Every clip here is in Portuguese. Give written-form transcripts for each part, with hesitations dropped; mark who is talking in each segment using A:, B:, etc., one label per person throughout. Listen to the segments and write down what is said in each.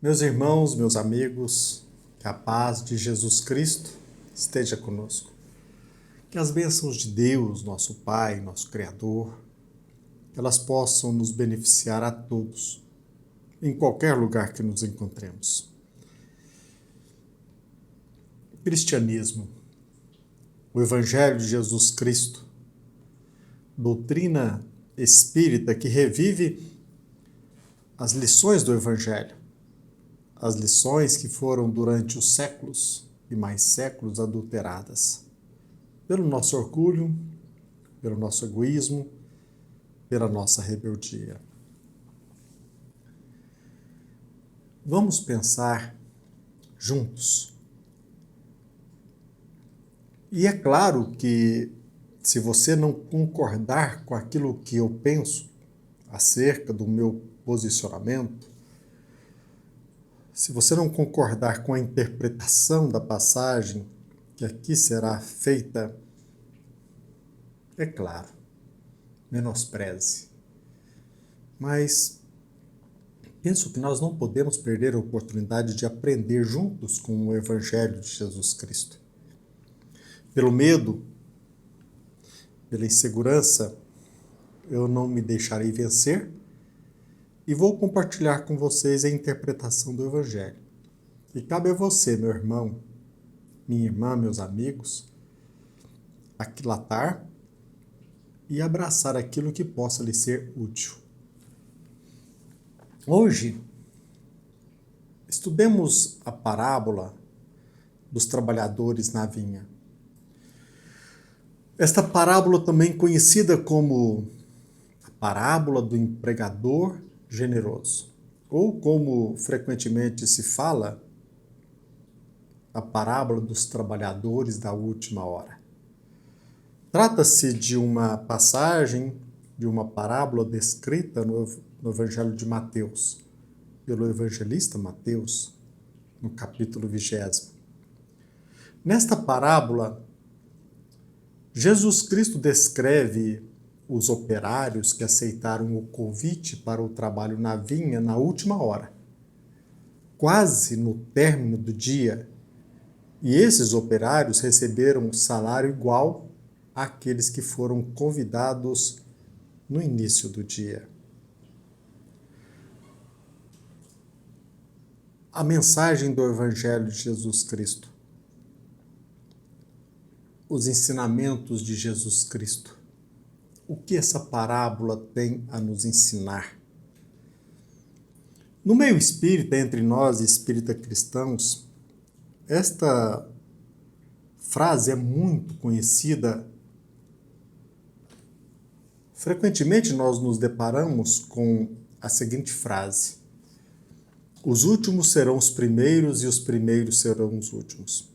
A: Meus irmãos, meus amigos, que a paz de Jesus Cristo esteja conosco. Que as bênçãos de Deus, nosso Pai, nosso Criador, elas possam nos beneficiar a todos, em qualquer lugar que nos encontremos. Cristianismo, o Evangelho de Jesus Cristo, doutrina espírita que revive as lições do Evangelho, as lições que foram durante os séculos e mais séculos adulteradas pelo nosso orgulho, pelo nosso egoísmo, pela nossa rebeldia. Vamos pensar juntos. E é claro que, se você não concordar com aquilo que eu penso acerca do meu posicionamento, se você não concordar com a interpretação da passagem que aqui será feita, é claro, menospreze. Mas penso que nós não podemos perder a oportunidade de aprender juntos com o Evangelho de Jesus Cristo. Pelo medo, pela insegurança, eu não me deixarei vencer e vou compartilhar com vocês a interpretação do Evangelho. E cabe a você, meu irmão, minha irmã, meus amigos, aquilatar e abraçar aquilo que possa lhe ser útil. Hoje, estudemos a parábola dos trabalhadores na vinha. Esta parábola, também conhecida como a parábola do empregador generoso, ou como frequentemente se fala, a parábola dos trabalhadores da última hora. Trata-se de uma passagem, de uma parábola descrita no Evangelho de Mateus, pelo evangelista Mateus, no capítulo 20. Nesta parábola, Jesus Cristo descreve os operários que aceitaram o convite para o trabalho na vinha na última hora, quase no término do dia, e esses operários receberam um salário igual àqueles que foram convidados no início do dia. A mensagem do Evangelho de Jesus Cristo, os ensinamentos de Jesus Cristo. O que essa parábola tem a nos ensinar? No meio espírita, entre nós espírita cristãos, esta frase é muito conhecida. Frequentemente nós nos deparamos com a seguinte frase: os últimos serão os primeiros e os primeiros serão os últimos.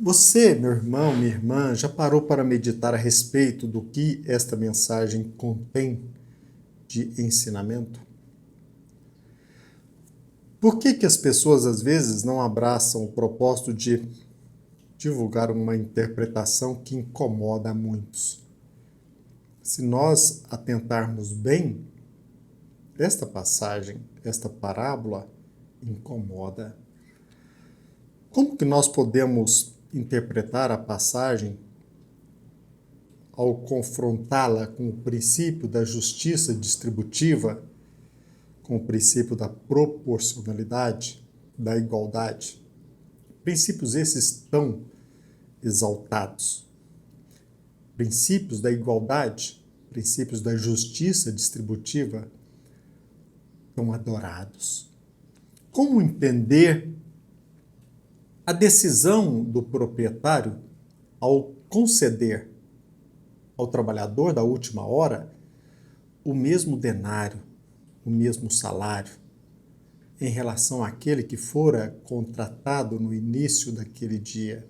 A: Você, meu irmão, minha irmã, já parou para meditar a respeito do que esta mensagem contém de ensinamento? Por que as pessoas às vezes não abraçam o propósito de divulgar uma interpretação que incomoda a muitos? Se nós atentarmos bem, esta passagem, esta parábola, incomoda. Como que nós podemos interpretar a passagem ao confrontá-la com o princípio da justiça distributiva, com o princípio da proporcionalidade, da igualdade? Princípios esses tão exaltados. Princípios da igualdade, princípios da justiça distributiva tão adorados. Como entender a decisão do proprietário ao conceder ao trabalhador da última hora o mesmo denário, o mesmo salário, em relação àquele que fora contratado no início daquele dia?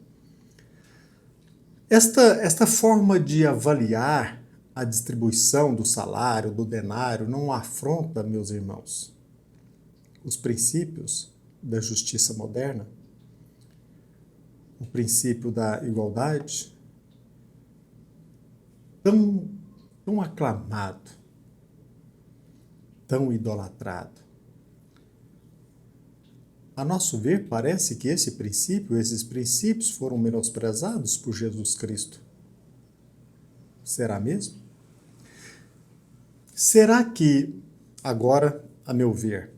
A: Esta forma de avaliar a distribuição do salário, do denário, não afronta, meus irmãos, os princípios da justiça moderna? O princípio da igualdade, tão aclamado, tão idolatrado. A nosso ver, parece que esses princípios foram menosprezados por Jesus Cristo. Será mesmo? Será que, agora, a meu ver,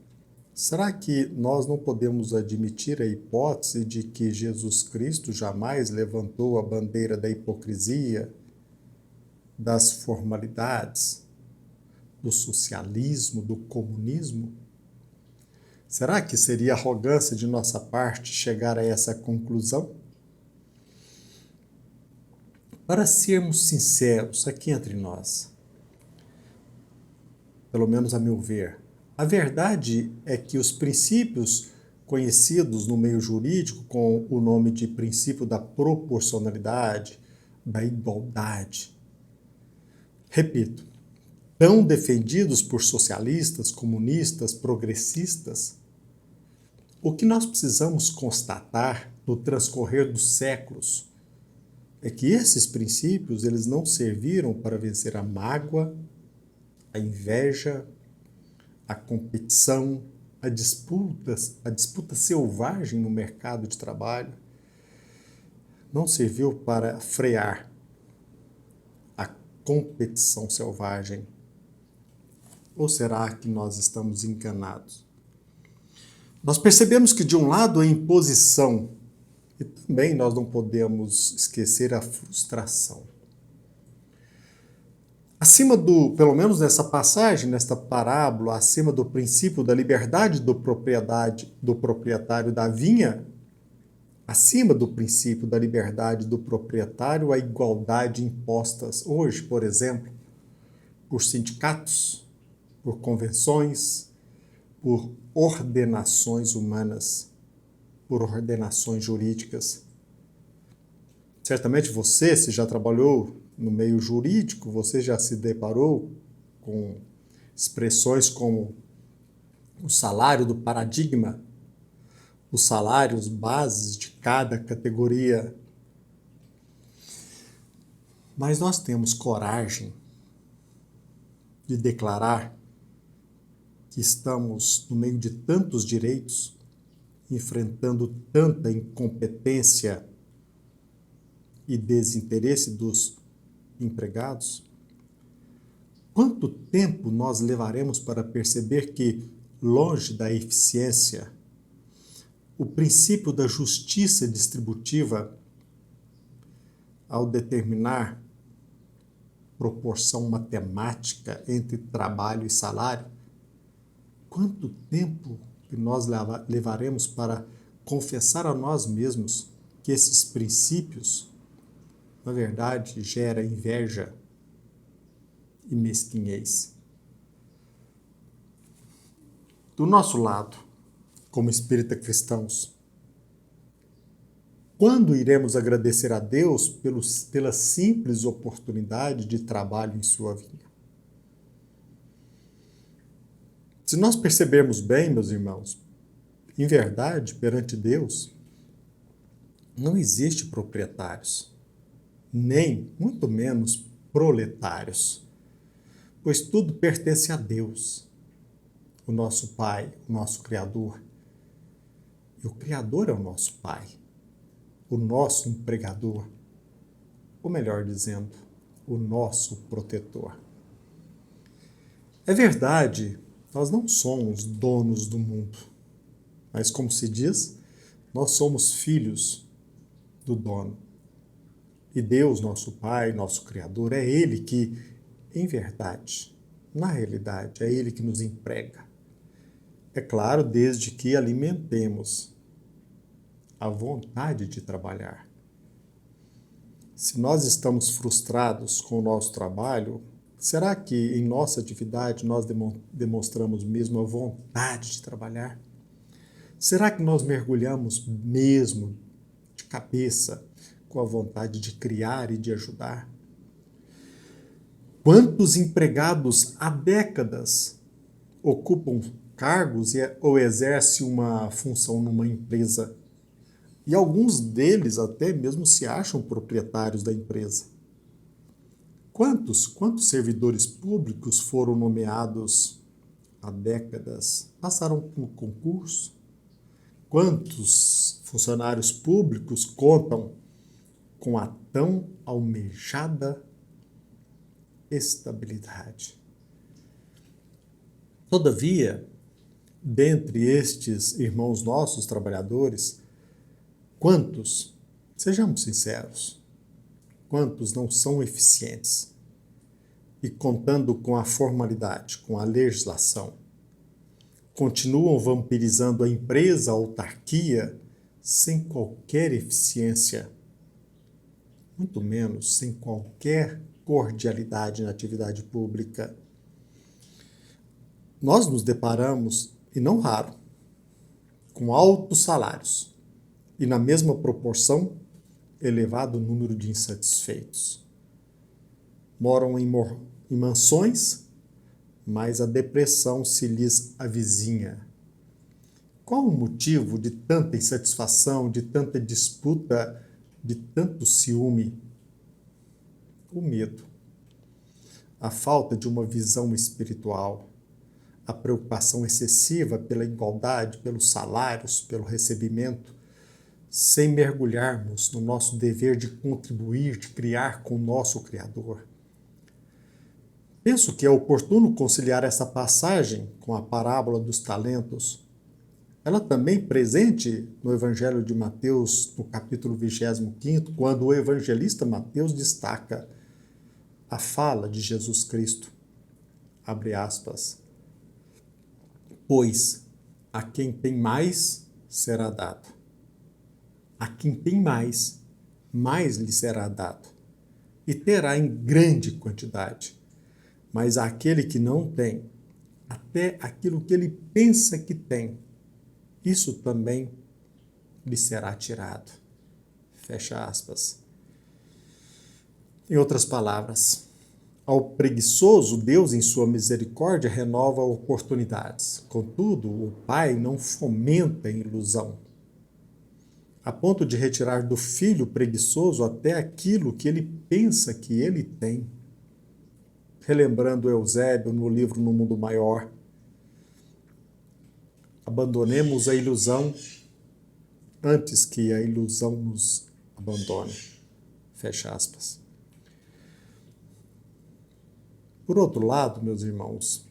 A: será que nós não podemos admitir a hipótese de que Jesus Cristo jamais levantou a bandeira da hipocrisia, das formalidades, do socialismo, do comunismo? Será que seria arrogância de nossa parte chegar a essa conclusão? Para sermos sinceros aqui entre nós, pelo menos a meu ver, a verdade é que os princípios conhecidos no meio jurídico com o nome de princípio da proporcionalidade, da igualdade, repito, tão defendidos por socialistas, comunistas, progressistas, o que nós precisamos constatar no transcorrer dos séculos é que esses princípios eles não serviram para vencer a mágoa, a inveja, a competição, a disputa selvagem no mercado de trabalho. Não serviu para frear a competição selvagem. Ou será que nós estamos enganados? Nós percebemos que de um lado a imposição, e também nós não podemos esquecer a frustração. Acima pelo menos nessa passagem, nesta parábola, acima do princípio da liberdade do proprietário da vinha, acima do princípio da liberdade do proprietário, a igualdade impostas hoje, por exemplo, por sindicatos, por convenções, por ordenações humanas, por ordenações jurídicas. Certamente você, se já trabalhou no meio jurídico, você já se deparou com expressões como o salário do paradigma, os salários bases de cada categoria. Mas nós temos coragem de declarar que estamos no meio de tantos direitos, enfrentando tanta incompetência e desinteresse dos empregados? Quanto tempo nós levaremos para perceber que, longe da eficiência, o princípio da justiça distributiva, ao determinar proporção matemática entre trabalho e salário, quanto tempo que nós levaremos para confessar a nós mesmos que esses princípios, na verdade, geram inveja e mesquinhez? Do nosso lado, como espírita cristãos, quando iremos agradecer a Deus pela simples oportunidade de trabalho em sua vinha? Se nós percebermos bem, meus irmãos, em verdade, perante Deus, não existe proprietários, nem, muito menos, proletários, pois tudo pertence a Deus, o nosso Pai, o nosso Criador. E o Criador é o nosso Pai, o nosso empregador, ou melhor dizendo, o nosso protetor. É verdade, nós não somos donos do mundo, mas, como se diz, nós somos filhos do dono. E Deus, nosso Pai, nosso Criador, é Ele que, em verdade, na realidade, é Ele que nos emprega. É claro, desde que alimentemos a vontade de trabalhar. Se nós estamos frustrados com o nosso trabalho, será que em nossa atividade nós demonstramos mesmo a vontade de trabalhar? Será que nós mergulhamos mesmo de cabeça com a vontade de criar e de ajudar? Quantos empregados há décadas ocupam cargos ou exercem uma função numa empresa? E alguns deles até mesmo se acham proprietários da empresa. Quantos servidores públicos foram nomeados há décadas, passaram por concurso, Quantos funcionários públicos contam com a tão almejada estabilidade? Todavia, dentre estes irmãos nossos trabalhadores, quantos, sejamos sinceros, quantos não são eficientes e, contando com a formalidade, com a legislação, continuam vampirizando a empresa, a autarquia, sem qualquer eficiência, muito menos sem qualquer cordialidade na atividade pública? Nós nos deparamos, e não raro, com altos salários e, na mesma proporção, elevado número de insatisfeitos. Moram em mansões, mas a depressão se lhes avizinha. Qual o motivo de tanta insatisfação, de tanta disputa, de tanto ciúme? O medo, a falta de uma visão espiritual, a preocupação excessiva pela igualdade, pelos salários, pelo recebimento, sem mergulharmos no nosso dever de contribuir, de criar com o nosso Criador. Penso que é oportuno conciliar essa passagem com a parábola dos talentos. Ela também presente no Evangelho de Mateus, no capítulo 25, quando o evangelista Mateus destaca a fala de Jesus Cristo. Abre aspas. Pois a quem tem mais será dado. A quem tem mais, mais lhe será dado. E terá em grande quantidade. Mas aquele que não tem, até aquilo que ele pensa que tem, isso também lhe será tirado. Fecha aspas. Em outras palavras, ao preguiçoso, Deus, em sua misericórdia, renova oportunidades. Contudo, o Pai não fomenta a ilusão, a ponto de retirar do filho preguiçoso até aquilo que ele pensa que ele tem. Relembrando Eusébio no livro No Mundo Maior, abandonemos a ilusão antes que a ilusão nos abandone. Fecha aspas. Por outro lado, meus irmãos,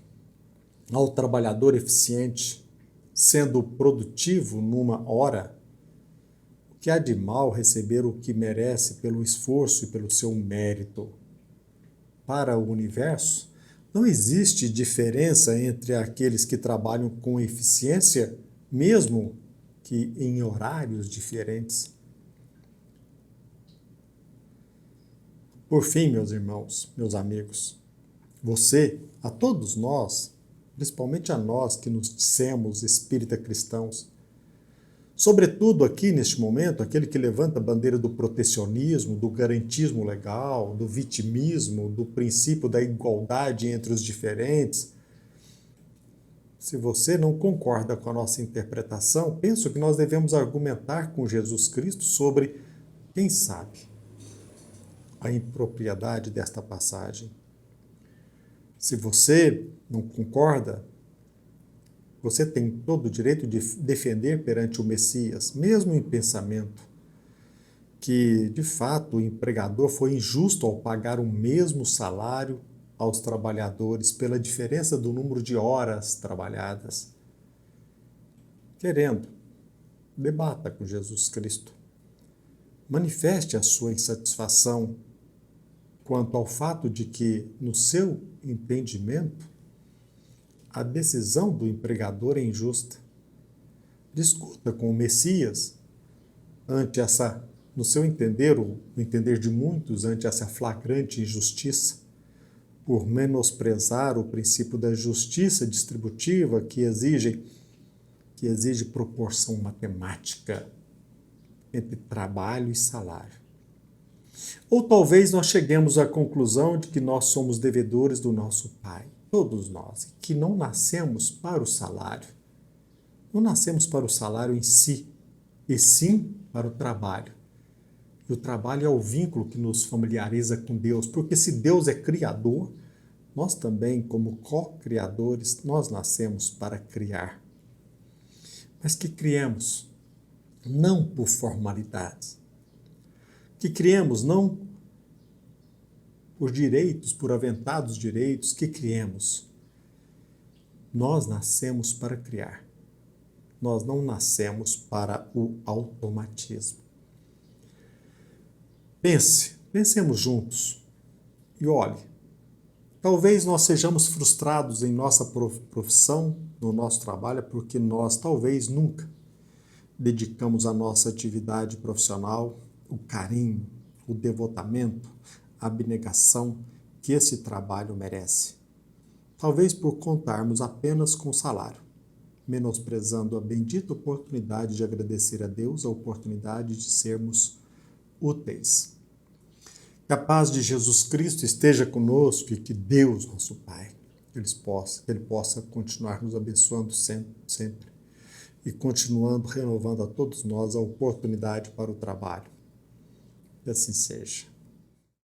A: ao trabalhador eficiente, sendo produtivo numa hora, o que há de mal receber o que merece pelo esforço e pelo seu mérito? Para o universo, não existe diferença entre aqueles que trabalham com eficiência, mesmo que em horários diferentes. Por fim, meus irmãos, meus amigos, você, a todos nós, principalmente a nós que nos dissemos espírita cristãos, sobretudo aqui neste momento, aquele que levanta a bandeira do protecionismo, do garantismo legal, do vitimismo, do princípio da igualdade entre os diferentes. Se você não concorda com a nossa interpretação, penso que nós devemos argumentar com Jesus Cristo sobre, quem sabe, a impropriedade desta passagem. Se você não concorda, você tem todo o direito de defender perante o Messias, mesmo em pensamento, que, de fato, o empregador foi injusto ao pagar o mesmo salário aos trabalhadores pela diferença do número de horas trabalhadas. Querendo, debata com Jesus Cristo. Manifeste a sua insatisfação quanto ao fato de que, no seu entendimento, a decisão do empregador é injusta. Discuta com o Messias ante essa, no seu entender, o entender de muitos, ante essa flagrante injustiça, por menosprezar o princípio da justiça distributiva que exige proporção matemática entre trabalho e salário. Ou talvez nós cheguemos à conclusão de que nós somos devedores do nosso Pai, todos nós, que não nascemos para o salário. Não nascemos para o salário em si, e sim para o trabalho. E o trabalho é o vínculo que nos familiariza com Deus, porque se Deus é criador, nós também, como co-criadores, nós nascemos para criar. Mas que criemos não por formalidades. Que criemos não por direitos, por aventados direitos, que criemos. Nós nascemos para criar. Nós não nascemos para o automatismo. Pensemos juntos e olhe. Talvez nós sejamos frustrados em nossa profissão, no nosso trabalho, porque nós talvez nunca dedicamos à nossa atividade profissional o carinho, o devotamento, a abnegação que esse trabalho merece. Talvez por contarmos apenas com o salário, menosprezando a bendita oportunidade de agradecer a Deus a oportunidade de sermos úteis. Que a paz de Jesus Cristo esteja conosco e que Deus, nosso Pai, Ele possa continuar nos abençoando sempre e continuando renovando a todos nós a oportunidade para o trabalho. Que assim seja.